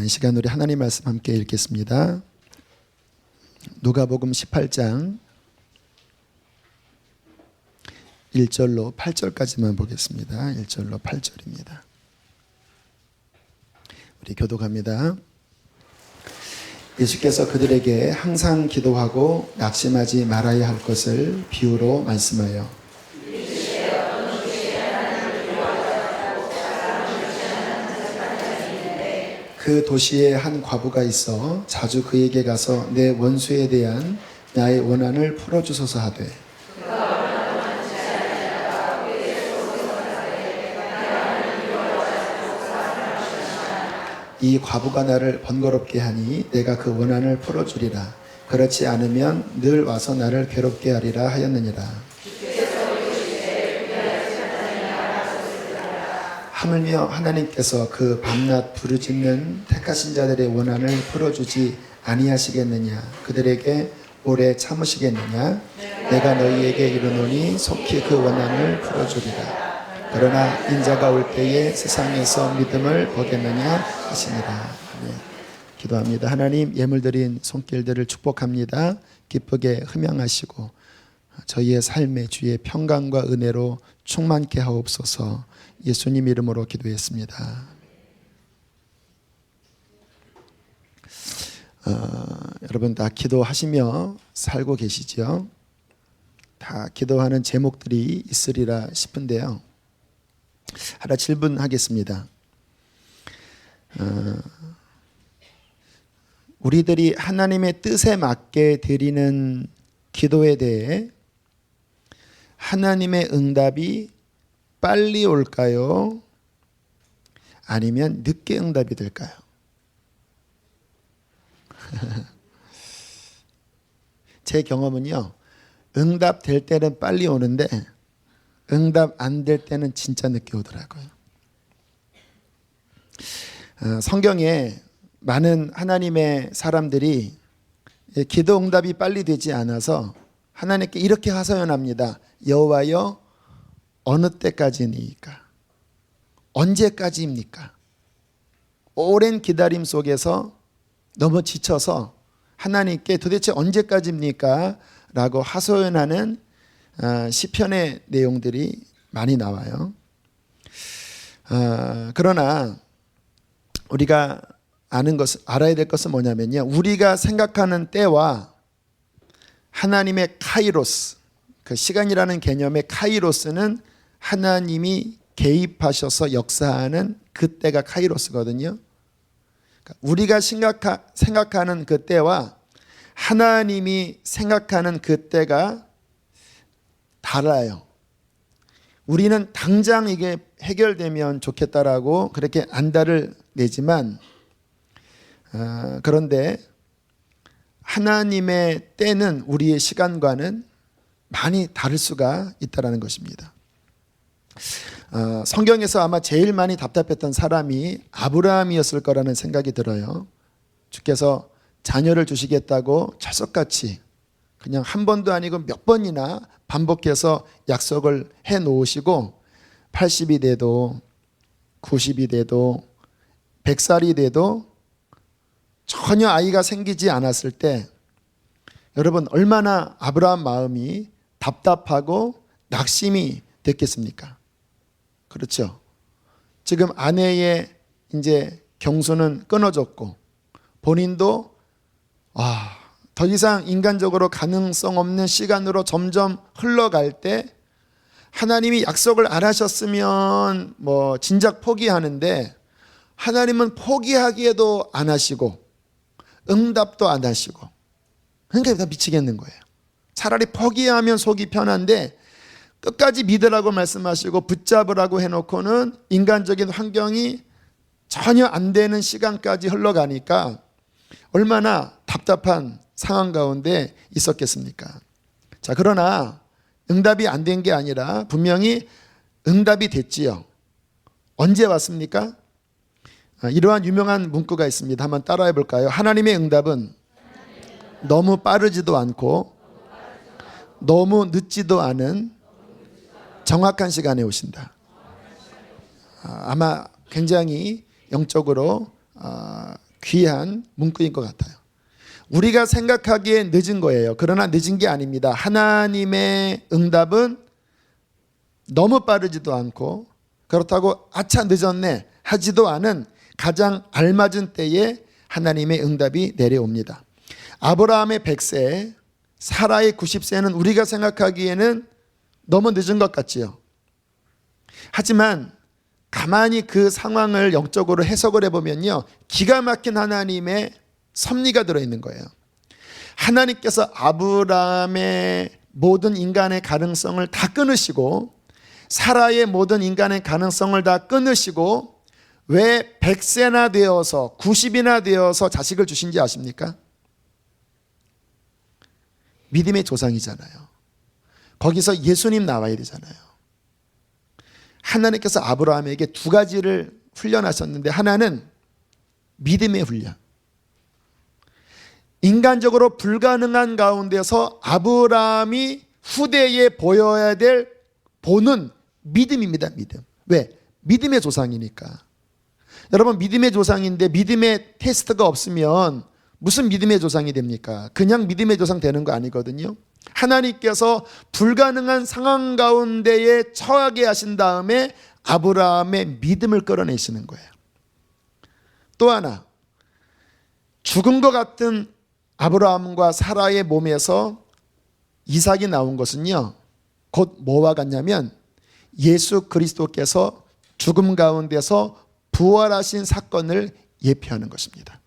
이 시간 우리 하나님 말씀 함께 읽겠습니다. 누가복음 18장 1절로 8절까지만 보겠습니다. 1절로 8절입니다. 우리 교독합니다. 예수께서 그들에게 항상 기도하고 낙심하지 말아야 할 것을 비유로 말씀하여 그 도시에 한 과부가 있어 자주 그에게 가서 내 원수에 대한 나의 원한을 풀어주소서 하되 이 과부가 나를 번거롭게 하니 내가 그 원한을 풀어주리라. 그렇지 않으면 늘 와서 나를 괴롭게 하리라 하였느니라. 하물며 하나님께서 그 밤낮 부르짖는 택하신 자들의 원한을 풀어주지 아니하시겠느냐. 그들에게 오래 참으시겠느냐. 내가 너희에게 이르노니 속히 그 원한을 풀어주리라. 그러나 인자가 올 때에 세상에서 믿음을 보겠느냐 하시니라. 네. 기도합니다. 하나님, 예물드린 손길들을 축복합니다. 기쁘게 흠양하시고 저희의 삶에 주의 평강과 은혜로 충만케 하옵소서. 예수님 이름으로 기도했습니다. 여러분 다 기도하시며 살고 계시죠? 다 기도하는 제목들이 있으리라 싶은데요. 하나 질문하겠습니다. 우리들이 하나님의 뜻에 맞게 드리는 기도에 대해 하나님의 응답이 빨리 올까요? 아니면 늦게 응답이 될까요? 제 경험은요, 응답 될 때는 빨리 오는데 응답 안 될 때는 진짜 늦게 오더라고요. 성경에 많은 하나님의 사람들이 기도 응답이 빨리 되지 않아서 하나님께 이렇게 하소연합니다. 여호와여, 어느 때까지니까? 언제까지입니까? 오랜 기다림 속에서 너무 지쳐서 하나님께 도대체 언제까지입니까? 라고 하소연하는 시편의 내용들이 많이 나와요. 그러나 우리가 알아야 될 것은 뭐냐면요, 우리가 생각하는 때와 하나님의 카이로스, 그 시간이라는 개념의 카이로스는 하나님이 개입하셔서 역사하는 그때가 카이로스거든요. 우리가 생각하는 그때와 하나님이 생각하는 그때가 달라요. 우리는 당장 이게 해결되면 좋겠다라고 그렇게 안달을 내지만 그런데 하나님의 때는 우리의 시간과는 많이 다를 수가 있다는 것입니다. 성경에서 아마 제일 많이 답답했던 사람이 아브라함이었을 거라는 생각이 들어요. 주께서 자녀를 주시겠다고 철석같이 그냥 한 번도 아니고 몇 번이나 반복해서 약속을 해 놓으시고 80이 돼도 90이 돼도 100살이 돼도 전혀 아이가 생기지 않았을 때 여러분 얼마나 아브라함 마음이 답답하고 낙심이 됐겠습니까? 그렇죠. 지금 아내의 이제 경수는 끊어졌고 본인도 더 이상 인간적으로 가능성 없는 시간으로 점점 흘러갈 때 하나님이 약속을 안 하셨으면 진작 포기하는데 하나님은 포기하기에도 안 하시고 응답도 안 하시고 그러니까 다 미치겠는 거예요. 차라리 포기하면 속이 편한데 끝까지 믿으라고 말씀하시고 붙잡으라고 해놓고는 인간적인 환경이 전혀 안 되는 시간까지 흘러가니까 얼마나 답답한 상황 가운데 있었겠습니까? 자, 그러나 응답이 안 된 게 아니라 분명히 응답이 됐지요. 언제 왔습니까? 이러한 유명한 문구가 있습니다. 한번 따라해 볼까요? 하나님의 응답은 너무 빠르지도 않고 너무 늦지도 않은 정확한 시간에 오신다. 아마 굉장히 영적으로 귀한 문구인 것 같아요. 우리가 생각하기에 늦은 거예요. 그러나 늦은 게 아닙니다. 하나님의 응답은 너무 빠르지도 않고 그렇다고 아차 늦었네 하지도 않은 가장 알맞은 때에 하나님의 응답이 내려옵니다. 아브라함의 100세, 사라의 90세는 우리가 생각하기에는 너무 늦은 것 같지요. 하지만 가만히 그 상황을 영적으로 해석을 해보면요, 기가 막힌 하나님의 섭리가 들어있는 거예요. 하나님께서 아브라함의 모든 인간의 가능성을 다 끊으시고 사라의 모든 인간의 가능성을 다 끊으시고 왜 100세나 되어서 90이나 되어서 자식을 주신지 아십니까? 믿음의 조상이잖아요. 거기서 예수님 나와야 되잖아요. 하나님께서 아브라함에게 두 가지를 훈련하셨는데 하나는 믿음의 훈련. 인간적으로 불가능한 가운데서 아브라함이 후대에 보여야 될 보는 믿음입니다. 믿음. 왜? 믿음의 조상이니까. 여러분, 믿음의 조상인데 믿음의 테스트가 없으면 무슨 믿음의 조상이 됩니까? 그냥 믿음의 조상 되는 거 아니거든요. 하나님께서 불가능한 상황 가운데에 처하게 하신 다음에 아브라함의 믿음을 끌어내시는 거예요. 또 하나, 죽은 것 같은 아브라함과 사라의 몸에서 이삭이 나온 것은요, 곧 뭐와 같냐면 예수 그리스도께서 죽음 가운데서 부활하신 사건을 예표하는 것입니다.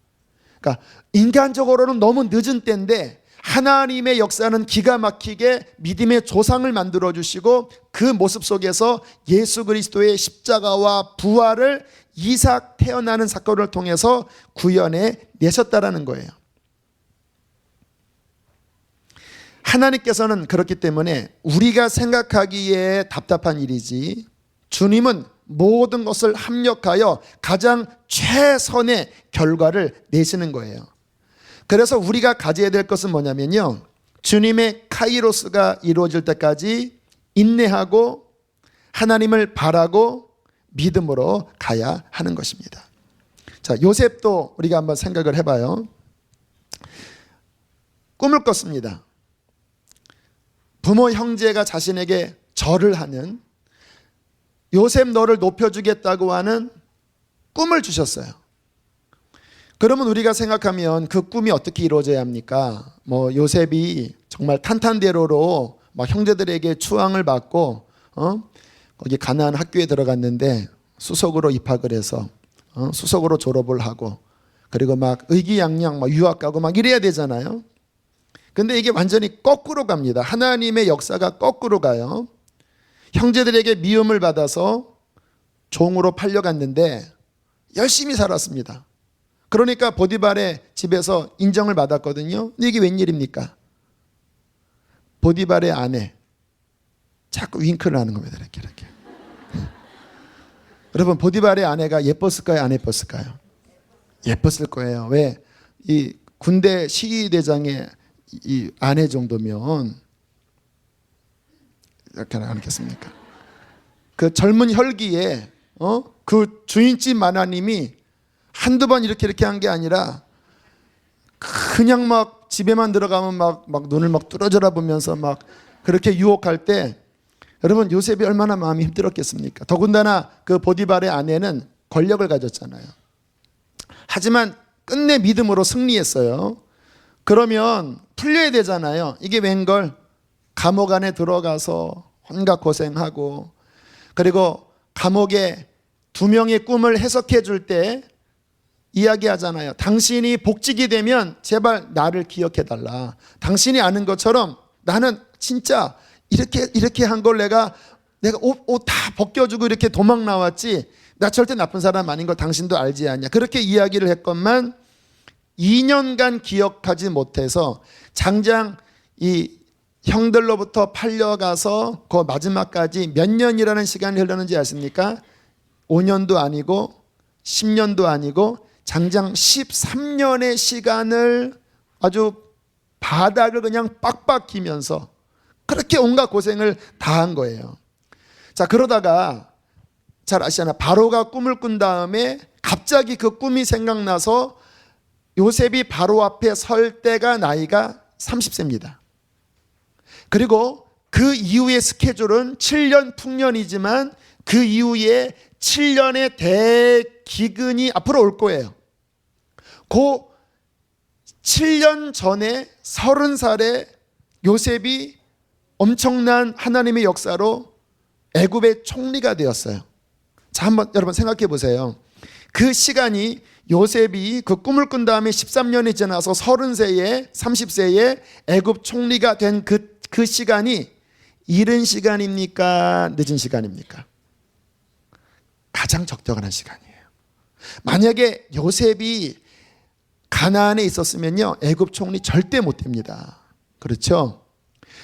그러니까 인간적으로는 너무 늦은 때인데 하나님의 역사는 기가 막히게 믿음의 조상을 만들어 주시고 그 모습 속에서 예수 그리스도의 십자가와 부활을 이삭 태어나는 사건을 통해서 구현해 내셨다라는 거예요. 하나님께서는 그렇기 때문에 우리가 생각하기에 답답한 일이지 주님은 모든 것을 합력하여 가장 최선의 결과를 내시는 거예요. 그래서 우리가 가져야 될 것은 뭐냐면요, 주님의 카이로스가 이루어질 때까지 인내하고 하나님을 바라고 믿음으로 가야 하는 것입니다. 자, 요셉도 우리가 한번 생각을 해봐요. 꿈을 꿨습니다. 부모 형제가 자신에게 절을 하는, 요셉 너를 높여주겠다고 하는 꿈을 주셨어요. 그러면 우리가 생각하면 그 꿈이 어떻게 이루어져야 합니까? 요셉이 정말 탄탄대로로 막 형제들에게 추앙을 받고 거기 가나안 학교에 들어갔는데 수석으로 입학을 해서 수석으로 졸업을 하고 그리고 막 의기양양 막 유학 가고 막 이래야 되잖아요. 근데 이게 완전히 거꾸로 갑니다. 하나님의 역사가 거꾸로 가요. 형제들에게 미움을 받아서 종으로 팔려갔는데 열심히 살았습니다. 그러니까 보디발의 집에서 인정을 받았거든요. 근데 이게 웬일입니까? 보디발의 아내 자꾸 윙크를 하는 겁니다. 이렇게. 여러분, 보디발의 아내가 예뻤을까요? 안 예뻤을까요? 예뻤을 거예요. 왜? 이 군대 시위대장의 이 아내 정도면 이렇게 않겠습니까? 그 젊은 혈기에 그 주인집 마나님이 한두 번 이렇게 한 게 아니라 그냥 막 집에만 들어가면 막 눈을 막 뚫어져라 보면서 막 그렇게 유혹할 때 여러분, 요셉이 얼마나 마음이 힘들었겠습니까? 더군다나 그 보디발의 아내는 권력을 가졌잖아요. 하지만 끝내 믿음으로 승리했어요. 그러면 풀려야 되잖아요. 이게 웬걸? 감옥 안에 들어가서 온갖 고생하고 그리고 감옥에 두 명의 꿈을 해석해 줄 때 이야기하잖아요. 당신이 복직이 되면 제발 나를 기억해 달라. 당신이 아는 것처럼 나는 진짜 이렇게 한 걸 내가 옷 다 벗겨주고 이렇게 도망 나왔지 나 절대 나쁜 사람 아닌 걸 당신도 알지 않냐. 그렇게 이야기를 했건만 2년간 기억하지 못해서 장장 이 형들로부터 팔려가서 그 마지막까지 몇 년이라는 시간이 흘렀는지 아십니까? 5년도 아니고 10년도 아니고 장장 13년의 시간을 아주 바닥을 그냥 빡빡 기면서 그렇게 온갖 고생을 다 한 거예요. 자, 그러다가 잘 아시잖아요. 바로가 꿈을 꾼 다음에 갑자기 그 꿈이 생각나서 요셉이 바로 앞에 설 때가 나이가 30세입니다. 그리고 그 이후의 스케줄은 7년 풍년이지만 그 이후에 7년의 대기근이 앞으로 올 거예요. 그 7년 전에 30살에 요셉이 엄청난 하나님의 역사로 애굽의 총리가 되었어요. 자, 한번 여러분 생각해 보세요. 그 시간이 요셉이 그 꿈을 꾼 다음에 13년이 지나서 30세에 30세에 애굽 총리가 된 그 시간이 이른 시간입니까? 늦은 시간입니까? 가장 적절한 시간이에요. 만약에 요셉이 가나안에 있었으면요, 애굽 총리 절대 못 됩니다. 그렇죠?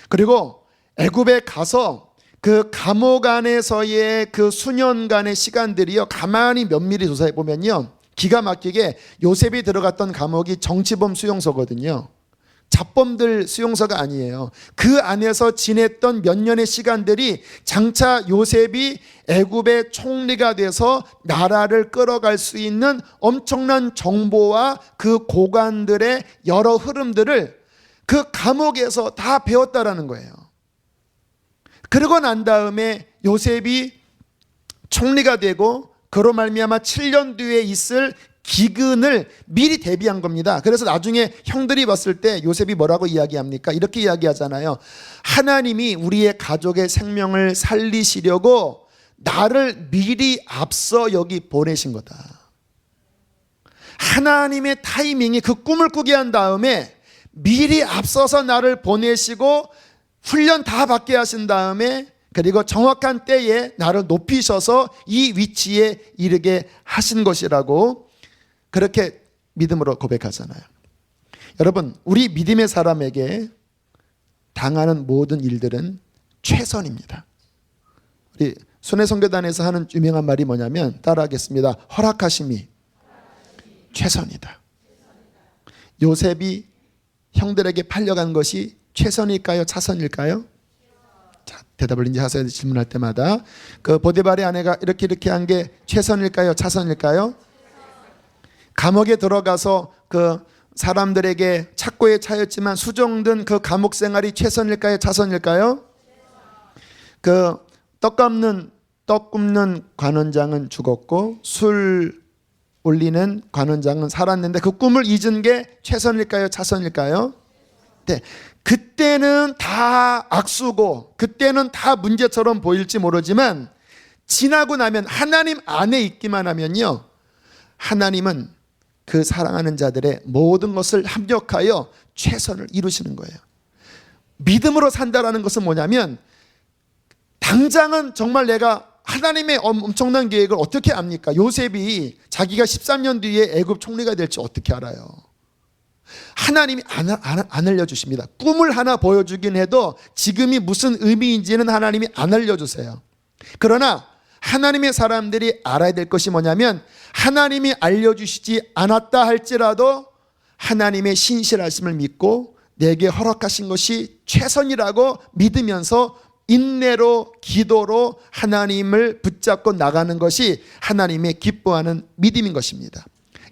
그리고 애굽에 가서 그 감옥 안에서의 그 수년간의 시간들이요, 가만히 면밀히 조사해 보면요, 기가 막히게 요셉이 들어갔던 감옥이 정치범 수용소거든요. 잡범들 수용소가 아니에요. 그 안에서 지냈던 몇 년의 시간들이 장차 요셉이 애굽의 총리가 돼서 나라를 끌어갈 수 있는 엄청난 정보와 그 고관들의 여러 흐름들을 그 감옥에서 다 배웠다라는 거예요. 그러고 난 다음에 요셉이 총리가 되고 그로 말미암아 7년 뒤에 있을 기근을 미리 대비한 겁니다. 그래서 나중에 형들이 봤을 때 요셉이 뭐라고 이야기합니까? 이렇게 이야기하잖아요. 하나님이 우리의 가족의 생명을 살리시려고 나를 미리 앞서 여기 보내신 거다. 하나님의 타이밍이 그 꿈을 꾸게 한 다음에 미리 앞서서 나를 보내시고 훈련 다 받게 하신 다음에 그리고 정확한 때에 나를 높이셔서 이 위치에 이르게 하신 것이라고 그렇게 믿음으로 고백하잖아요. 여러분, 우리 믿음의 사람에게 당하는 모든 일들은 최선입니다. 우리 순회선교단에서 하는 유명한 말이 뭐냐면 따라하겠습니다. 허락하심이 최선이다. 요셉이 형들에게 팔려간 것이 최선일까요? 차선일까요? 자, 대답을 이제 하셔야 질문할 때마다 그 보디발의 아내가 이렇게 한 게 최선일까요? 차선일까요? 감옥에 들어가서 그 사람들에게 착고에 차였지만 수종된 그 감옥 생활이 최선일까요? 차선일까요? 그 떡 굽는 관원장은 죽었고 술 올리는 관원장은 살았는데 그 꿈을 잊은 게 최선일까요? 차선일까요? 네. 그때는 다 악수고 그때는 다 문제처럼 보일지 모르지만 지나고 나면 하나님 안에 있기만 하면요, 하나님은 그 사랑하는 자들의 모든 것을 합력하여 최선을 이루시는 거예요. 믿음으로 산다라는 것은 뭐냐면 당장은 정말 내가 하나님의 엄청난 계획을 어떻게 압니까? 요셉이 자기가 13년 뒤에 애굽 총리가 될지 어떻게 알아요? 하나님이 안 알려주십니다. 꿈을 하나 보여주긴 해도 지금이 무슨 의미인지는 하나님이 안 알려주세요. 그러나 하나님의 사람들이 알아야 될 것이 뭐냐면 하나님이 알려주시지 않았다 할지라도 하나님의 신실하심을 믿고 내게 허락하신 것이 최선이라고 믿으면서 인내로 기도로 하나님을 붙잡고 나가는 것이 하나님의 기뻐하는 믿음인 것입니다.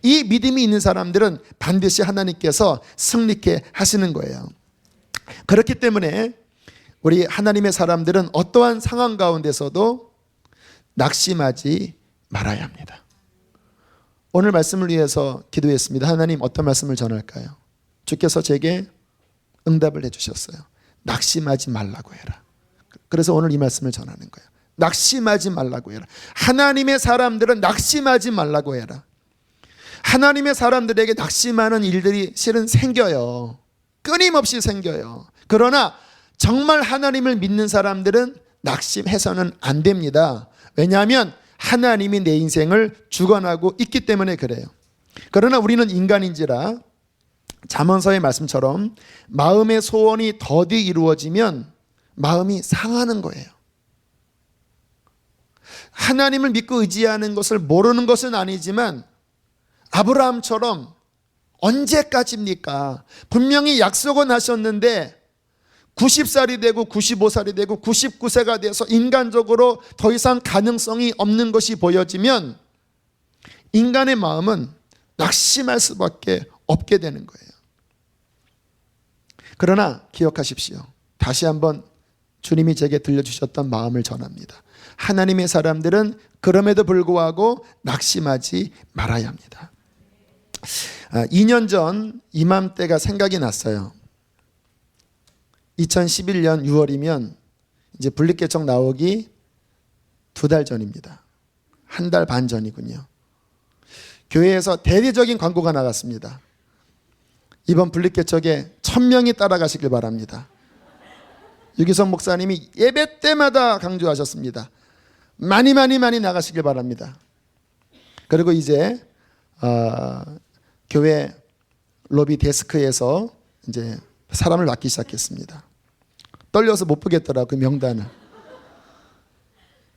이 믿음이 있는 사람들은 반드시 하나님께서 승리케 하시는 거예요. 그렇기 때문에 우리 하나님의 사람들은 어떠한 상황 가운데서도 낙심하지 말아야 합니다. 오늘 말씀을 위해서 기도했습니다. 하나님, 어떤 말씀을 전할까요? 주께서 제게 응답을 해주셨어요. 낙심하지 말라고 해라. 그래서 오늘 이 말씀을 전하는 거예요. 낙심하지 말라고 해라. 하나님의 사람들은 낙심하지 말라고 해라. 하나님의 사람들에게 낙심하는 일들이 실은 생겨요. 끊임없이 생겨요. 그러나 정말 하나님을 믿는 사람들은 낙심해서는 안 됩니다. 왜냐하면 하나님이 내 인생을 주관하고 있기 때문에 그래요. 그러나 우리는 인간인지라 잠언서의 말씀처럼 마음의 소원이 더디 이루어지면 마음이 상하는 거예요. 하나님을 믿고 의지하는 것을 모르는 것은 아니지만 아브라함처럼 언제까지입니까? 분명히 약속은 하셨는데 90살이 되고 95살이 되고 99세가 돼서 인간적으로 더 이상 가능성이 없는 것이 보여지면 인간의 마음은 낙심할 수밖에 없게 되는 거예요. 그러나 기억하십시오. 다시 한번 주님이 제게 들려주셨던 마음을 전합니다. 하나님의 사람들은 그럼에도 불구하고 낙심하지 말아야 합니다. 2년 전 이맘때가 생각이 났어요. 2011년 6월이면 이제 분리개척 나오기 2달 전입니다. 1달 반 전이군요. 교회에서 대대적인 광고가 나갔습니다. 이번 분리개척에 1000명이 따라가시길 바랍니다. 유기성 목사님이 예배 때마다 강조하셨습니다. 많이 나가시길 바랍니다. 그리고 이제 교회 로비 데스크에서 이제 사람을 맡기 시작했습니다. 떨려서 못 보겠더라 그 명단을.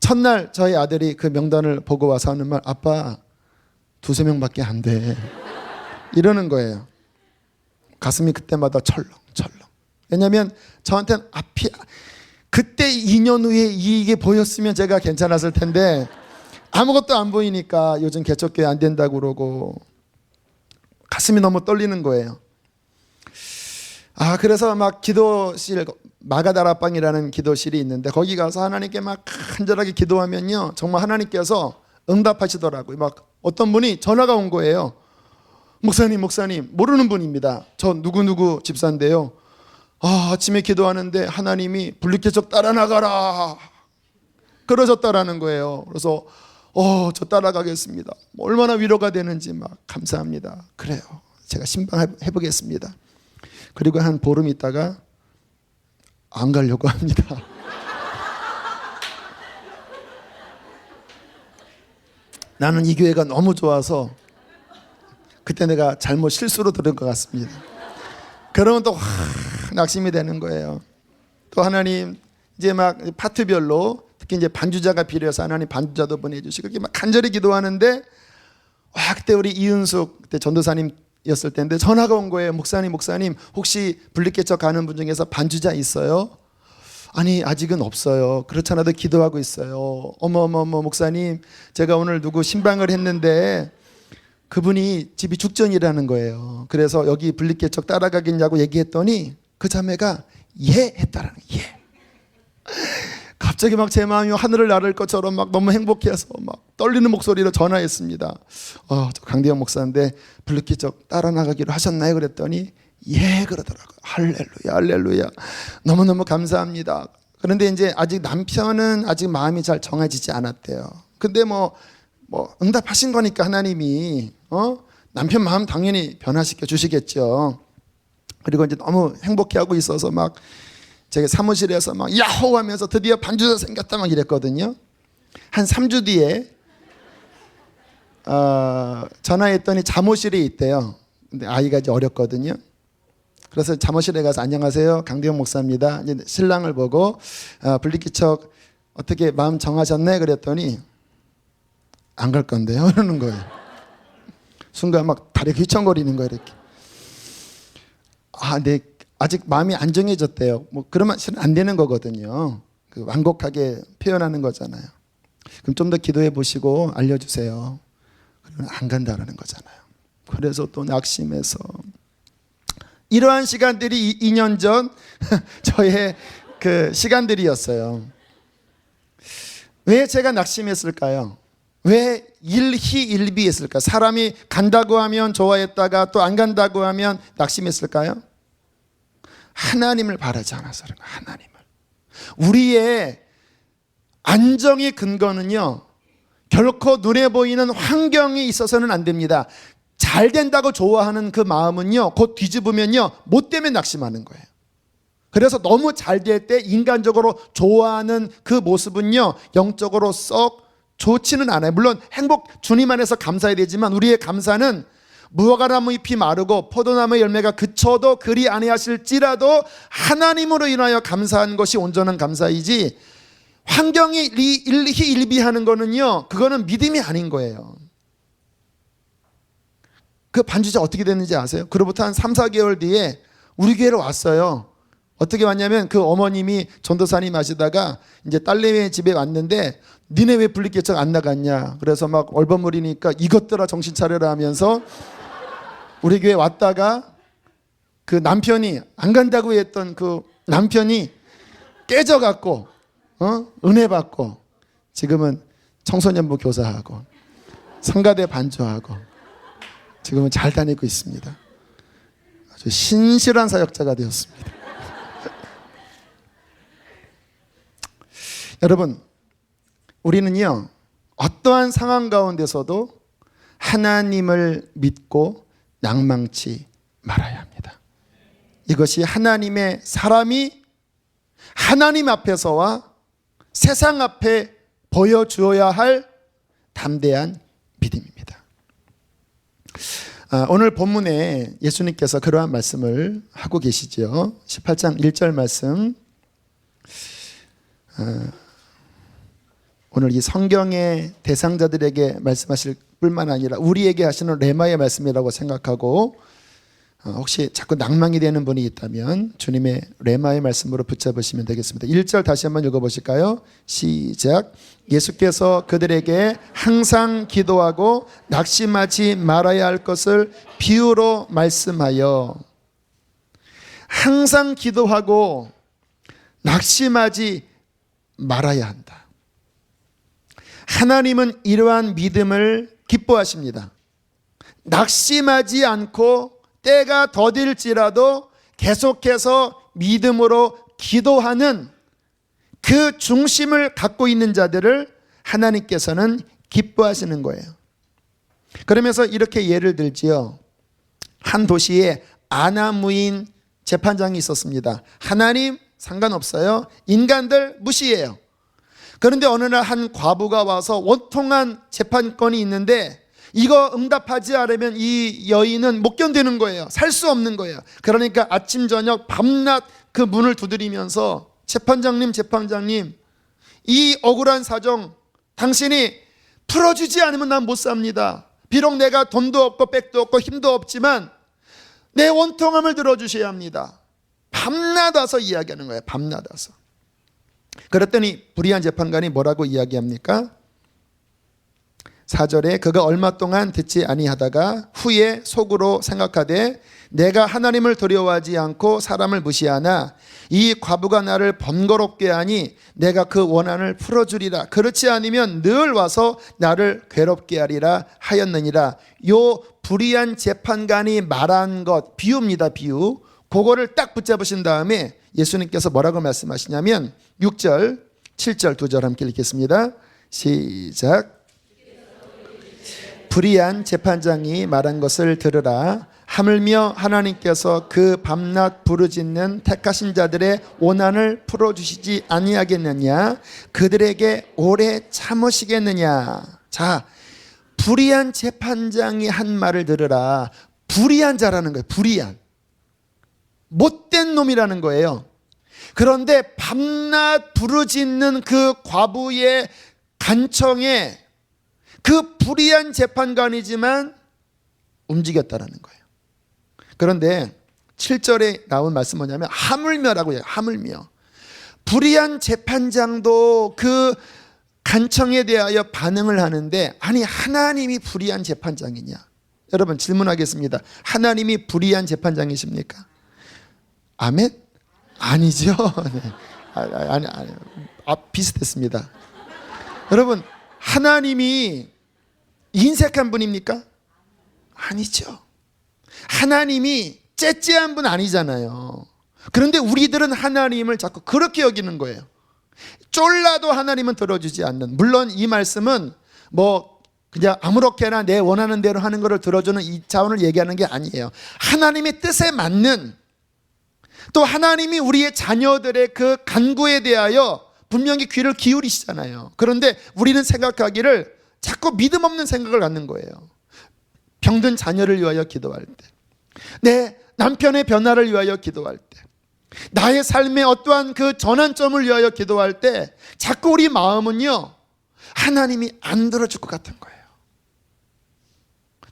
첫날 저희 아들이 그 명단을 보고 와서 하는 말, 아빠 2-3명밖에 안 돼 이러는 거예요. 가슴이 그때마다 철렁철렁. 왜냐하면 저한테는 앞이 그때 2년 후에 이게 보였으면 제가 괜찮았을 텐데 아무것도 안 보이니까 요즘 개척교회 안 된다고 그러고 가슴이 너무 떨리는 거예요. 그래서 막 기도실, 마가다라방이라는 기도실이 있는데 거기 가서 하나님께 막 간절하게 기도하면요 정말 하나님께서 응답하시더라고요. 막 어떤 분이 전화가 온 거예요. 목사님 모르는 분입니다. 저 누구누구 집사인데요. 아침에 기도하는데 하나님이 분리개척 따라 나가라 그러셨다라는 거예요. 그래서 저 따라가겠습니다. 얼마나 위로가 되는지 막 감사합니다. 그래요. 제가 신방해 보겠습니다. 그리고 한 보름 있다가 안 가려고 합니다. 나는 이 교회가 너무 좋아서 그때 내가 잘못 실수로 들은 것 같습니다. 그러면 또 낙심이 되는 거예요. 또 하나님 이제 막 파트별로 특히 이제 반주자가 필요해서 하나님 반주자도 보내주시고 그렇게 막 간절히 기도하는데 그때 우리 이은숙 그때 전도사님이었을 때인데 전화가 온 거예요. 목사님 혹시 분리개척 가는 분 중에서 반주자 있어요? 아니 아직은 없어요. 그렇잖아도 기도하고 있어요. 어머 목사님 제가 오늘 누구 신방을 했는데 그분이 집이 죽전이라는 거예요. 그래서 여기 분리개척 따라가겠냐고 얘기했더니 그 자매가 예 했다라는 예. 갑자기 막 제 마음이 하늘을 나를 것처럼 막 너무 행복해서 막 떨리는 목소리로 전화했습니다. 저 강대영 목사인데 분리개척 따라 나가기로 하셨나요? 그랬더니 예 그러더라고요. 할렐루야 너무너무 감사합니다. 그런데 이제 아직 남편은 아직 마음이 잘 정해지지 않았대요. 근데 뭐 응답하신 거니까 하나님이 남편 마음 당연히 변화시켜 주시겠죠. 그리고 이제 너무 행복해하고 있어서 막 제가 사무실에서 막 야호 하면서 드디어 반주자 생겼다 막 이랬거든요. 한 3주 뒤에 전화했더니 잠옷실에 있대요. 근데 아이가 이제 어렸거든요. 그래서 잠옷실에 가서 안녕하세요 강대영 목사입니다. 이제 신랑을 보고 분리개척 어떻게 마음 정하셨네? 그랬더니 안 갈 건데요 그러는 거예요. 순간 막 다리가 휘청거리는 거예요. 이렇게 네 아직 마음이 안 정해졌대요. 그러면 실은 안 되는 거거든요. 그 완곡하게 표현하는 거잖아요. 그럼 좀 더 기도해 보시고 알려주세요. 그러면 안 간다라는 거잖아요. 그래서 또 낙심해서 이러한 시간들이 2년 전 저의 그 시간들이었어요. 왜 제가 낙심했을까요? 왜 일희일비했을까? 사람이 간다고 하면 좋아했다가 또 안 간다고 하면 낙심했을까요? 하나님을 바라지 않아서 그런 거예요. 하나님을. 우리의 안정의 근거는요 결코 눈에 보이는 환경이 있어서는 안 됩니다. 잘 된다고 좋아하는 그 마음은요 곧 뒤집으면요 못 되면 낙심하는 거예요. 그래서 너무 잘 될 때 인간적으로 좋아하는 그 모습은요 영적으로 썩 좋지는 않아요. 물론 행복 주님 안에서 감사해야 되지만 우리의 감사는 무화과나무 잎이 마르고 포도나무 열매가 그쳐도 그리 아니하실지라도 하나님으로 인하여 감사한 것이 온전한 감사이지 환경이 일희일비하는 거는요 그거는 믿음이 아닌 거예요. 그 반주자 어떻게 됐는지 아세요? 그로부터 한 3-4개월 뒤에 우리 교회로 왔어요. 어떻게 왔냐면 그 어머님이 전도사님 하시다가 이제 딸내미 집에 왔는데 니네 왜 분리개척 안 나갔냐? 그래서 막 얼버무리니까 이것들아 정신 차려라 하면서 우리 교회 왔다가 그 남편이 안 간다고 했던 그 남편이 깨져갖고 은혜 받고 지금은 청소년부 교사하고 성가대 반주하고 지금은 잘 다니고 있습니다. 아주 신실한 사역자가 되었습니다. 여러분, 우리는요 어떠한 상황 가운데서도 하나님을 믿고 낭망치 말아야 합니다. 이것이 하나님의 사람이 하나님 앞에서와 세상 앞에 보여주어야 할 담대한 믿음입니다. 오늘 본문에 예수님께서 그러한 말씀을 하고 계시죠. 18장 1절 말씀. 오늘 이 성경의 대상자들에게 말씀하실 뿐만 아니라 우리에게 하시는 레마의 말씀이라고 생각하고 혹시 자꾸 낭망이 되는 분이 있다면 주님의 레마의 말씀으로 붙잡으시면 되겠습니다. 1절 다시 한번 읽어보실까요? 시작. 예수께서 그들에게 항상 기도하고 낙심하지 말아야 할 것을 비유로 말씀하여, 항상 기도하고 낙심하지 말아야 한다. 하나님은 이러한 믿음을 기뻐하십니다. 낙심하지 않고 때가 더딜지라도 계속해서 믿음으로 기도하는 그 중심을 갖고 있는 자들을 하나님께서는 기뻐하시는 거예요. 그러면서 이렇게 예를 들지요. 한 도시에 아나무인 재판장이 있었습니다. 하나님 상관없어요. 인간들 무시해요. 그런데 어느 날 한 과부가 와서 원통한 재판권이 있는데 이거 응답하지 않으면 이 여인은 못 견디는 거예요. 살 수 없는 거예요. 그러니까 아침 저녁 밤낮 그 문을 두드리면서 재판장님 이 억울한 사정 당신이 풀어주지 않으면 난 못 삽니다. 비록 내가 돈도 없고 백도 없고 힘도 없지만 내 원통함을 들어주셔야 합니다. 밤낮 와서 이야기하는 거예요. 밤낮 와서. 그랬더니 불의한 재판관이 뭐라고 이야기합니까? 4절에 그가 얼마 동안 듣지 아니하다가 후에 속으로 생각하되 내가 하나님을 두려워하지 않고 사람을 무시하나 이 과부가 나를 번거롭게 하니 내가 그 원한을 풀어주리라. 그렇지 않으면 늘 와서 나를 괴롭게 하리라 하였느니라. 요 불의한 재판관이 말한 것 비유입니다. 비유. 그거를 딱 붙잡으신 다음에 예수님께서 뭐라고 말씀하시냐면 6절 7절 두 절 함께 읽겠습니다. 시작. 불의한 재판장이 말한 것을 들으라. 하물며 하나님께서 그 밤낮 부르짖는 택하신 자들의 원한을 풀어주시지 아니하겠느냐? 그들에게 오래 참으시겠느냐? 자, 불의한 재판장이 한 말을 들으라. 불의한 자라는 거예요. 불의한. 못된 놈이라는 거예요. 그런데 밤낮 부르짖는 그 과부의 간청에 그 불의한 재판관이지만 움직였다라는 거예요. 그런데 7절에 나온 말씀 뭐냐면 하물며라고 해요. 하물며. 불의한 재판장도 그 간청에 대하여 반응을 하는데 아니 하나님이 불의한 재판장이냐? 여러분 질문하겠습니다. 하나님이 불의한 재판장이십니까? 아멘? 아니죠. 네. 아니, 비슷했습니다. 여러분 하나님이 인색한 분입니까? 아니죠. 하나님이 째째한 분 아니잖아요. 그런데 우리들은 하나님을 자꾸 그렇게 여기는 거예요. 쫄라도 하나님은 들어주지 않는. 물론 이 말씀은 뭐 그냥 아무렇게나 내 원하는 대로 하는 것을 들어주는 이 차원을 얘기하는 게 아니에요. 하나님의 뜻에 맞는, 또 하나님이 우리의 자녀들의 그 간구에 대하여 분명히 귀를 기울이시잖아요. 그런데 우리는 생각하기를 자꾸 믿음 없는 생각을 갖는 거예요. 병든 자녀를 위하여 기도할 때, 내 남편의 변화를 위하여 기도할 때, 나의 삶의 어떠한 그 전환점을 위하여 기도할 때 자꾸 우리 마음은요 하나님이 안 들어줄 것 같은 거예요.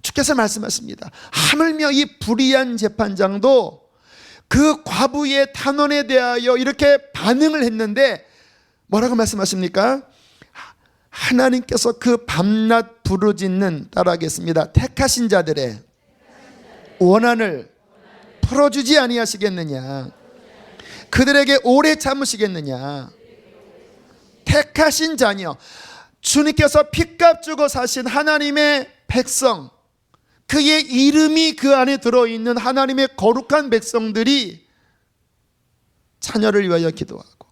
주께서 말씀하십니다. 하물며 이 불의한 재판장도 그 과부의 탄원에 대하여 이렇게 반응을 했는데 뭐라고 말씀하십니까? 하나님께서 그 밤낮 부르짖는, 따라하겠습니다, 택하신 자들의 원한을 풀어주지 아니하시겠느냐. 그들에게 오래 참으시겠느냐. 택하신 자녀, 주님께서 핏값 주고 사신 하나님의 백성, 그의 이름이 그 안에 들어있는 하나님의 거룩한 백성들이 자녀를 위하여 기도하고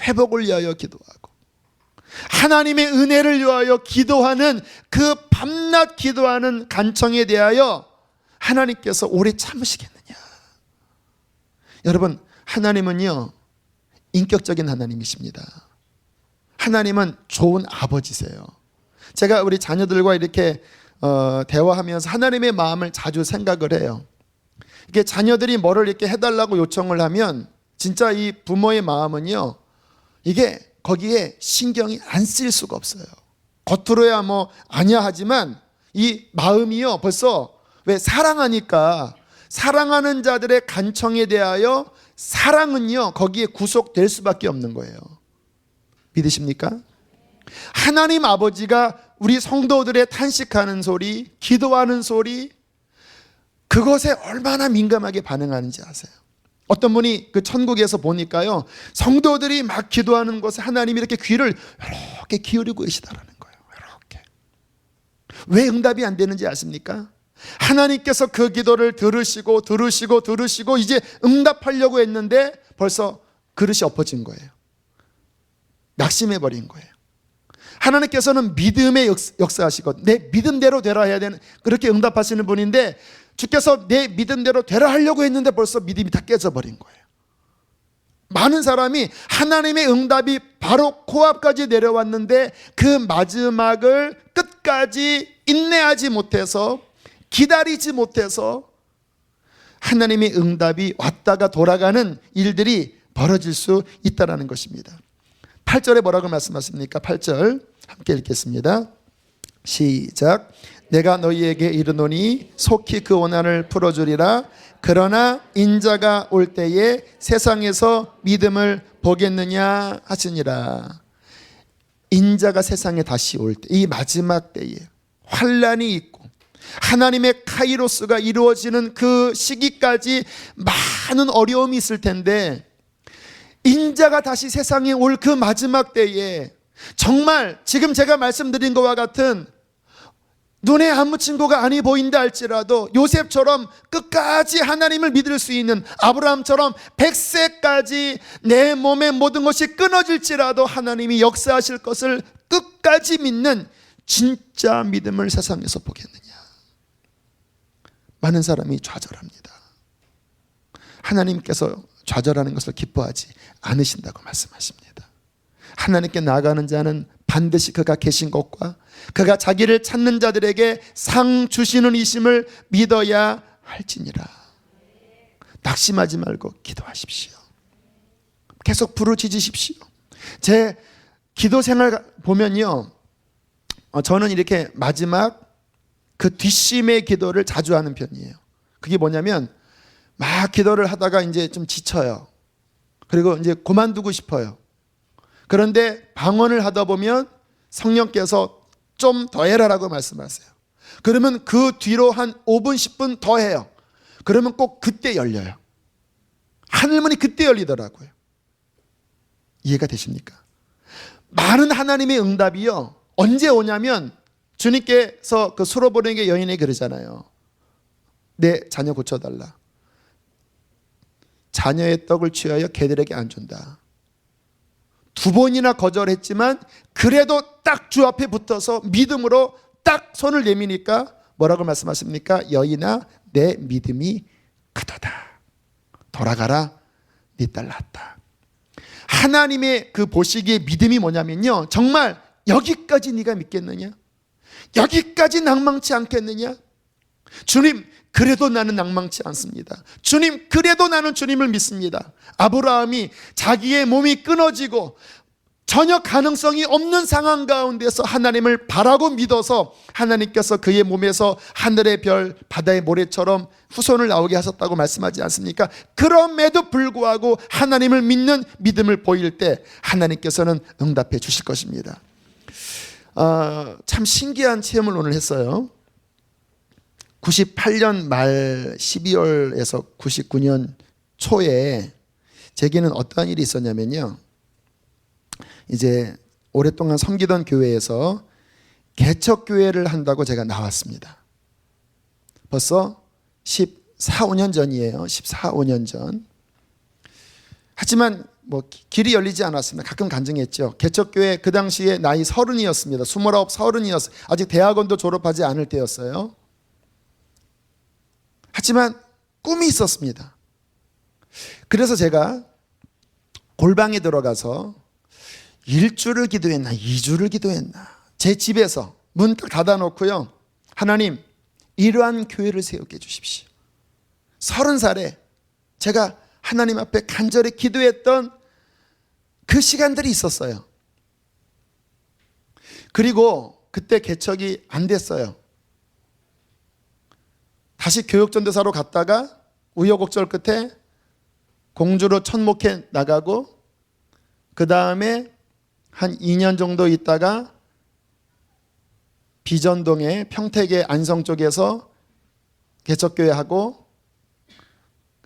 회복을 위하여 기도하고 하나님의 은혜를 위하여 기도하는 그 밤낮 기도하는 간청에 대하여 하나님께서 오래 참으시겠느냐. 여러분, 하나님은요 인격적인 하나님이십니다. 하나님은 좋은 아버지세요. 제가 우리 자녀들과 이렇게 대화하면서 하나님의 마음을 자주 생각을 해요. 이게 자녀들이 뭐를 이렇게 해달라고 요청을 하면 진짜 이 부모의 마음은요, 이게 거기에 신경이 안 쓰일 수가 없어요. 겉으로야 뭐 아니야 하지만 이 마음이요 벌써 왜 사랑하니까 사랑하는 자들의 간청에 대하여 사랑은요 거기에 구속될 수밖에 없는 거예요. 믿으십니까? 하나님 아버지가 우리 성도들의 탄식하는 소리, 기도하는 소리, 그것에 얼마나 민감하게 반응하는지 아세요? 어떤 분이 그 천국에서 보니까요, 성도들이 막 기도하는 것에 하나님이 이렇게 귀를 이렇게 기울이고 계시다라는 거예요. 이렇게. 왜 응답이 안 되는지 아십니까? 하나님께서 그 기도를 들으시고 이제 응답하려고 했는데 벌써 그릇이 엎어진 거예요. 낙심해 버린 거예요. 하나님께서는 믿음의 역사하시고 내 믿음대로 되라 해야 되는, 그렇게 응답하시는 분인데 주께서 내 믿음대로 되라 하려고 했는데 벌써 믿음이 다 깨져버린 거예요. 많은 사람이 하나님의 응답이 바로 코앞까지 내려왔는데 그 마지막을 끝까지 인내하지 못해서, 기다리지 못해서 하나님의 응답이 왔다가 돌아가는 일들이 벌어질 수 있다는 것입니다. 8절에 뭐라고 말씀하십니까? 8절 함께 읽겠습니다. 시작. 내가 너희에게 이르노니 속히 그 원한을 풀어주리라. 그러나 인자가 올 때에 세상에서 믿음을 보겠느냐 하시니라. 인자가 세상에 다시 올 때, 이 마지막 때에 환난이 있고 하나님의 카이로스가 이루어지는 그 시기까지 많은 어려움이 있을 텐데, 인자가 다시 세상에 올 그 마지막 때에 정말 지금 제가 말씀드린 것과 같은 눈에 아무 친구가 아니 보인다 할지라도 요셉처럼 끝까지 하나님을 믿을 수 있는, 아브라함처럼 100세까지 내 몸의 모든 것이 끊어질지라도 하나님이 역사하실 것을 끝까지 믿는 진짜 믿음을 세상에서 보겠느냐. 많은 사람이 좌절합니다. 하나님께서 좌절하는 것을 기뻐하지 않으신다고 말씀하십니다. 하나님께 나아가는 자는 반드시 그가 계신 것과 그가 자기를 찾는 자들에게 상 주시는 이심을 믿어야 할지니라. 낙심하지 말고 기도하십시오. 계속 부르짖으십시오. 제 기도 생활 보면요, 저는 이렇게 마지막 그 뒷심의 기도를 자주 하는 편이에요. 그게 뭐냐면 막 기도를 하다가 이제 좀 지쳐요. 그리고 이제 그만두고 싶어요. 그런데 방언을 하다 보면 성령께서 좀 더 해라라고 말씀하세요. 그러면 그 뒤로 한 5분 10분 더 해요. 그러면 꼭 그때 열려요. 하늘문이 그때 열리더라고요. 이해가 되십니까? 많은 하나님의 응답이요, 언제 오냐면 주님께서 그 수로보내게 여인에게 그러잖아요. 내 자녀 고쳐달라. 자녀의 떡을 취하여 개들에게 안 준다. 2번이나 거절했지만 그래도 딱 주 앞에 붙어서 믿음으로 딱 손을 내미니까 뭐라고 말씀하십니까? 여인아, 내 믿음이 크도다. 돌아가라, 네 딸 낳았다. 하나님의 그 보시기에 믿음이 뭐냐면요, 정말 여기까지 네가 믿겠느냐? 여기까지 낭망치 않겠느냐? 주님, 그래도 나는 낭망치 않습니다. 주님, 그래도 나는 주님을 믿습니다. 아브라함이 자기의 몸이 끊어지고 전혀 가능성이 없는 상황 가운데서 하나님을 바라고 믿어서 하나님께서 그의 몸에서 하늘의 별, 바다의 모래처럼 후손을 나오게 하셨다고 말씀하지 않습니까? 그럼에도 불구하고 하나님을 믿는 믿음을 보일 때 하나님께서는 응답해 주실 것입니다. 참 신기한 체험을 오늘 했어요. 98년 말 12월에서 99년 초에 제게는 어떠한 일이 있었냐면요. 이제 오랫동안 섬기던 교회에서 개척교회를 한다고 제가 나왔습니다. 벌써 14, 15년 전이에요. 14, 15년 전. 하지만 뭐 길이 열리지 않았습니다. 가끔 간증했죠. 개척교회 그 당시에 나이 30이었습니다. 29, 30이었어요. 아직 대학원도 졸업하지 않을 때였어요. 하지만 꿈이 있었습니다. 그래서 제가 골방에 들어가서 1주를 기도했나 2주를 기도했나 제 집에서 문 딱 닫아놓고요. 하나님, 이러한 교회를 세우게 해주십시오. 30살에 제가 하나님 앞에 간절히 기도했던 그 시간들이 있었어요. 그리고 그때 개척이 안 됐어요. 다시 교육전도사로 갔다가 우여곡절 끝에 공주로 천목해 나가고 그 다음에 한 2년 정도 있다가 비전동의 평택의 안성 쪽에서 개척교회 하고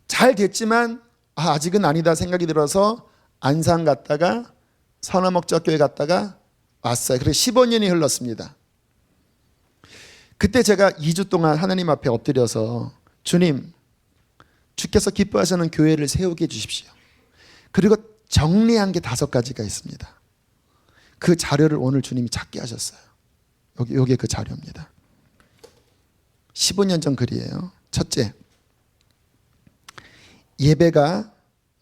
잘 됐지만 아직은 아니다 생각이 들어서 안산 갔다가 선화목적교회 갔다가 왔어요. 그래서 15년이 흘렀습니다. 그때 제가 2주 동안 하나님 앞에 엎드려서 주님, 주께서 기뻐하시는 교회를 세우게 해주십시오. 그리고 정리한 게 5가지가 있습니다. 그 자료를 오늘 주님이 찾게 하셨어요. 요게 그 자료입니다. 15년 전 글이에요. 첫째, 예배가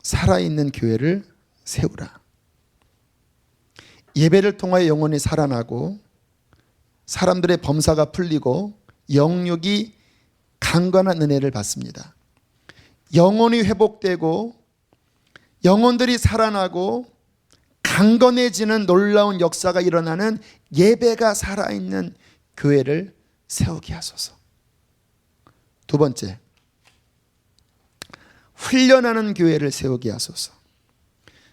살아있는 교회를 세우라. 예배를 통하여 영혼이 살아나고 사람들의 범사가 풀리고 영육이 강건한 은혜를 받습니다. 영혼이 회복되고 영혼들이 살아나고 강건해지는 놀라운 역사가 일어나는 예배가 살아있는 교회를 세우게 하소서. 두 번째, 훈련하는 교회를 세우게 하소서.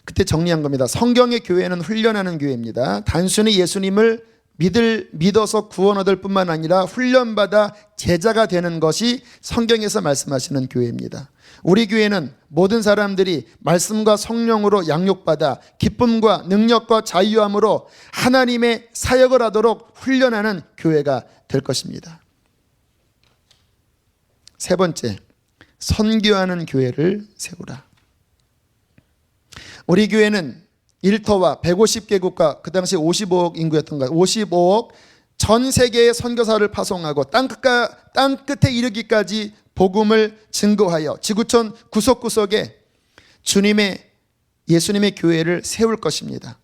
그때 정리한 겁니다. 성경의 교회는 훈련하는 교회입니다. 단순히 예수님을 믿어서 구원 얻을 뿐만 아니라 훈련받아 제자가 되는 것이 성경에서 말씀하시는 교회입니다. 우리 교회는 모든 사람들이 말씀과 성령으로 양육받아 기쁨과 능력과 자유함으로 하나님의 사역을 하도록 훈련하는 교회가 될 것입니다. 세 번째, 선교하는 교회를 세우라. 우리 교회는 1터와 150개국과 그 당시 55억 인구였던 것, 55억 전 세계의 선교사를 파송하고 땅 끝에 이르기까지 복음을 증거하여 지구촌 구석구석에 예수님의 교회를 세울 것입니다.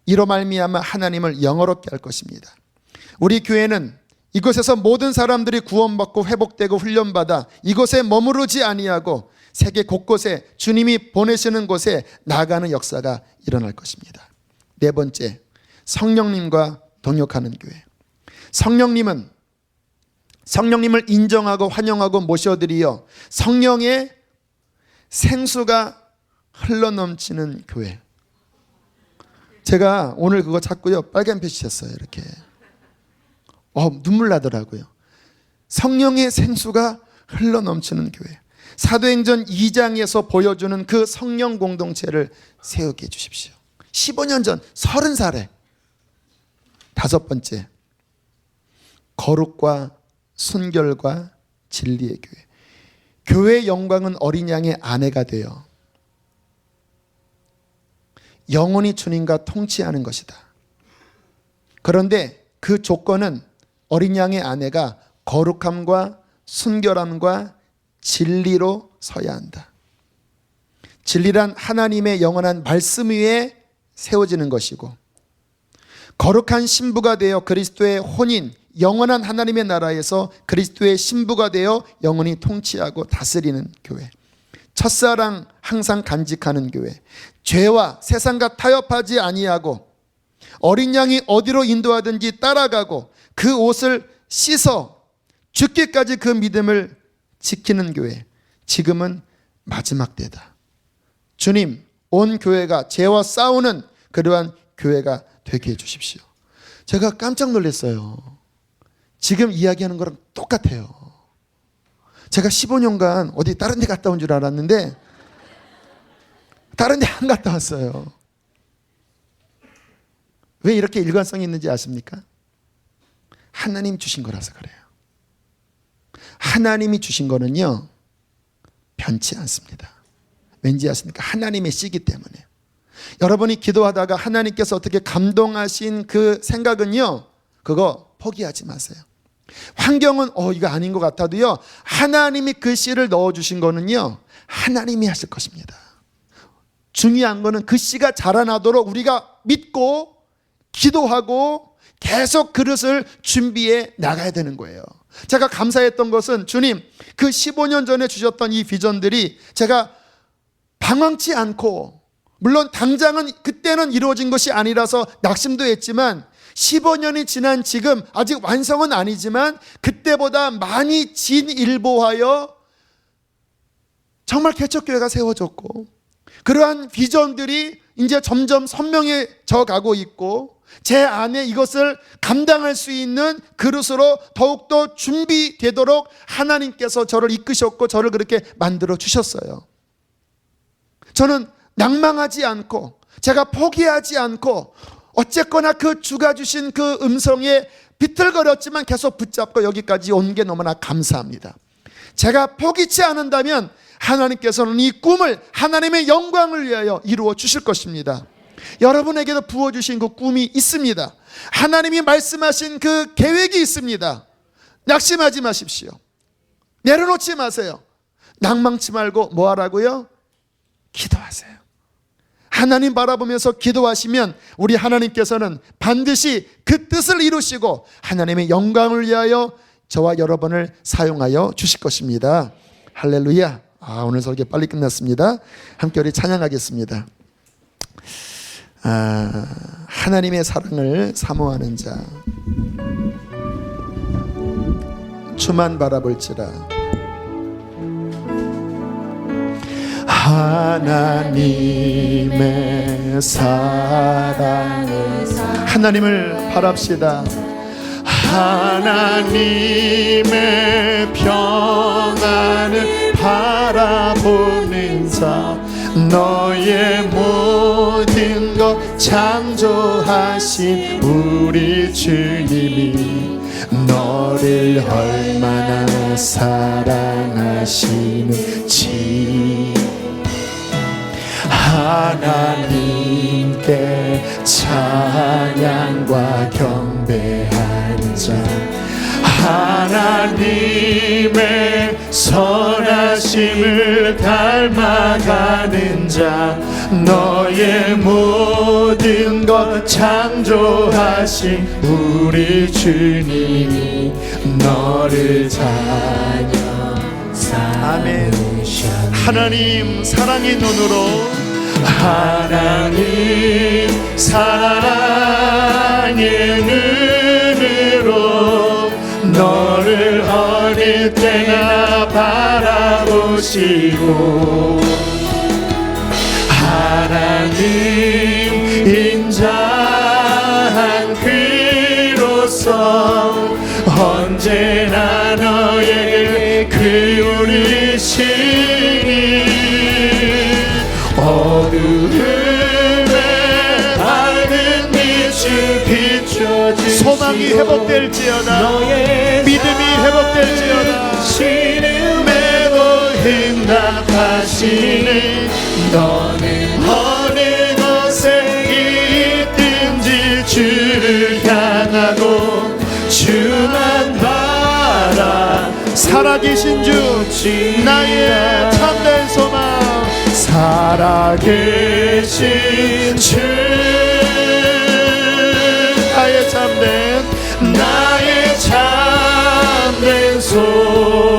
이로 말미암아 하나님을 영어롭게 할 것입니다. 우리 교회는 이곳에서 모든 사람들이 구원받고 회복되고 훈련받아 이곳에 머무르지 아니하고 세계 곳곳에 주님이 보내시는 곳에 나아가는 역사가 일어날 것입니다. 네 번째, 성령님과 동역하는 교회. 성령님을 인정하고 환영하고 모셔드리어 성령의 생수가 흘러넘치는 교회. 제가 오늘 그거 찾고요, 빨간 표시했어요. 이렇게 눈물 나더라고요. 성령의 생수가 흘러넘치는 교회. 사도행전 2장에서 보여주는 그 성령 공동체를 세우게 해주십시오. 15년 전 30살에. 다섯 번째, 거룩과 순결과 진리의 교회. 교회의 영광은 어린 양의 아내가 되어 영원히 주님과 통치하는 것이다. 그런데 그 조건은 어린 양의 아내가 거룩함과 순결함과 진리로 서야 한다. 진리란 하나님의 영원한 말씀 위에 세워지는 것이고, 거룩한 신부가 되어 그리스도의 혼인 영원한 하나님의 나라에서 그리스도의 신부가 되어 영원히 통치하고 다스리는 교회. 첫사랑 항상 간직하는 교회. 죄와 세상과 타협하지 아니하고 어린 양이 어디로 인도하든지 따라가고 그 옷을 씻어 죽기까지 그 믿음을 지키는 교회. 지금은 마지막 때다. 주님, 온 교회가 죄와 싸우는 그러한 교회가 되게 해주십시오. 제가 깜짝 놀랐어요. 지금 이야기하는 거랑 똑같아요. 제가 15년간 어디 다른 데 갔다 온 줄 알았는데 다른 데 안 갔다 왔어요. 왜 이렇게 일관성이 있는지 아십니까? 하나님 주신 거라서 그래요. 하나님이 주신 거는요 변치 않습니다. 왠지 아십니까? 하나님의 씨기 때문에. 여러분이 기도하다가 하나님께서 어떻게 감동하신 그 생각은요, 그거 포기하지 마세요. 환경은 이거 아닌 것 같아도요, 하나님이 그 씨를 넣어주신 거는요 하나님이 하실 것입니다. 중요한 거는 그 씨가 자라나도록 우리가 믿고 기도하고 계속 그릇을 준비해 나가야 되는 거예요. 제가 감사했던 것은 주님 그 15년 전에 주셨던 이 비전들이 제가 방황치 않고, 물론 당장은 그때는 이루어진 것이 아니라서 낙심도 했지만 15년이 지난 지금 아직 완성은 아니지만 그때보다 많이 진일보하여 정말 개척교회가 세워졌고, 그러한 비전들이 이제 점점 선명해져 가고 있고, 제 안에 이것을 감당할 수 있는 그릇으로 더욱더 준비되도록 하나님께서 저를 이끄셨고 저를 그렇게 만들어 주셨어요. 저는 낭망하지 않고 제가 포기하지 않고 어쨌거나 그 주가 주신 그 음성에 비틀거렸지만 계속 붙잡고 여기까지 온 게 너무나 감사합니다. 제가 포기치 않는다면 하나님께서는 이 꿈을 하나님의 영광을 위하여 이루어 주실 것입니다. 여러분에게도 부어주신 그 꿈이 있습니다. 하나님이 말씀하신 그 계획이 있습니다. 낙심하지 마십시오. 내려놓지 마세요. 낭망치 말고 뭐 하라고요? 기도하세요. 하나님 바라보면서 기도하시면 우리 하나님께서는 반드시 그 뜻을 이루시고 하나님의 영광을 위하여 저와 여러분을 사용하여 주실 것입니다. 할렐루야. 오늘 설교 빨리 끝났습니다. 함께 우리 찬양하겠습니다. 하나님의 사랑을 사모하는 자, 주만 바라볼지라. 하나님의 사랑을, 하나님을 바랍시다. 하나님의 평안을 바라보는 자, 너의 모든 것 창조하신 우리 주님이 너를 얼마나 사랑하시는지, 하나님께 찬양과 경배하는 자, 하나님의 선하심을 닮아가는 자, 너의 모든 것 창조하신 우리 주님이 너를 찬양하네. 하나님 사랑의 눈으로, 하나님 사랑의 눈으로 너를 어릴 때나 바라보시고, 하나님 인자한 귀로서 언제나 너에게 그리우시니, 어두움에 밝은 빛이 비춰진 소망이 회복될지어다, 믿음이 회복될지어다, 신음에도 응답하시니, 너는 어느 곳에 있든지 주를 향하고 주만 바라. 살아계신 주, 나의 참된 소망, 살아계신 주, 나의 참된 소망.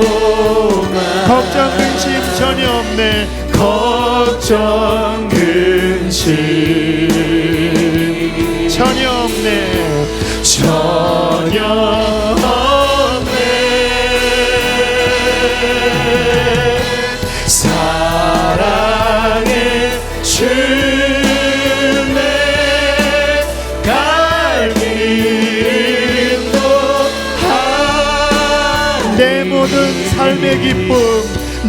걱정 근심 전혀 없네. 걱정 근심 전혀 없네. 전혀 없네. 사랑의 주내 갈 길도 내 모든 모든 삶의 기쁨,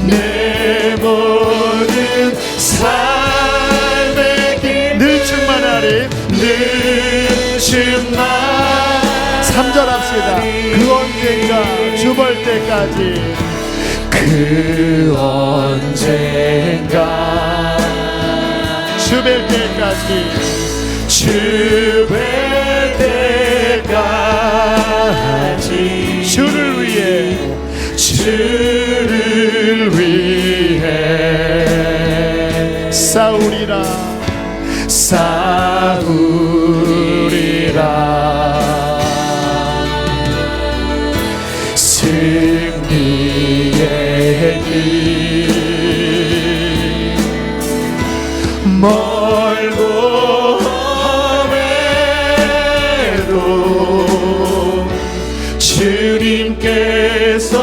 내 모든 삶의 기쁨 늘 충만하리, 늘 충만. 3절 합시다. 그 언젠가 주볼 때까지, 그 언젠가 주뵐 때까지, 주뵐 때까지 주를 위해, 주를 위해 싸우리라, 싸우리라. 승리의 길 멀고 험해도 주님께서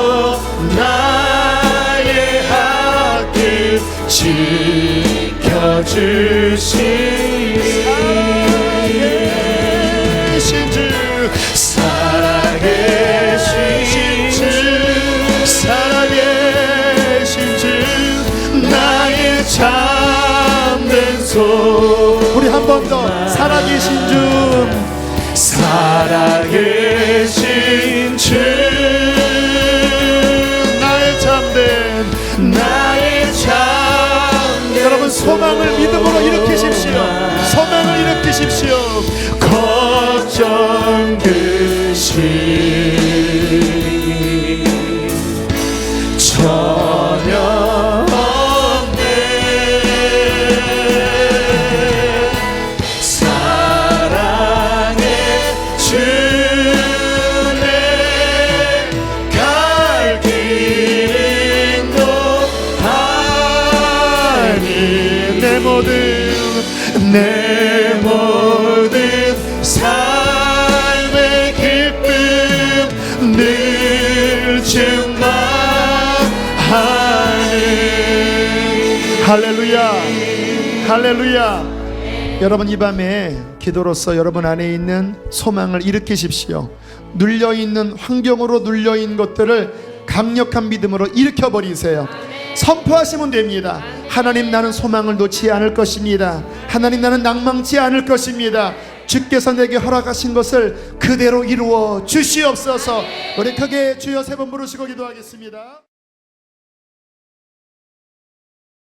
나의 앞길 지켜주시니 참된 손. 우리 한 번 더. 살아계신 주, 살아계신 주, 나의 참된, 나의 참된. 여러분 소망을 믿음으로 일으키십시오. 소망을 일으키십시오. 걱정 그시 전혀 내 모든 삶의 기쁨 늘 충만하니. 할렐루야, 할렐루야. 여러분 이 밤에 기도로서 여러분 안에 있는 소망을 일으키십시오. 눌려있는, 환경으로 눌려있는 것들을 강력한 믿음으로 일으켜버리세요. 선포하시면 됩니다. 하나님, 나는 소망을 놓지 않을 것입니다. 하나님, 나는 낭망치 않을 것입니다. 주께서 내게 허락하신 것을 그대로 이루어 주시옵소서. 우리 크게 주여 3번 부르시고 기도하겠습니다.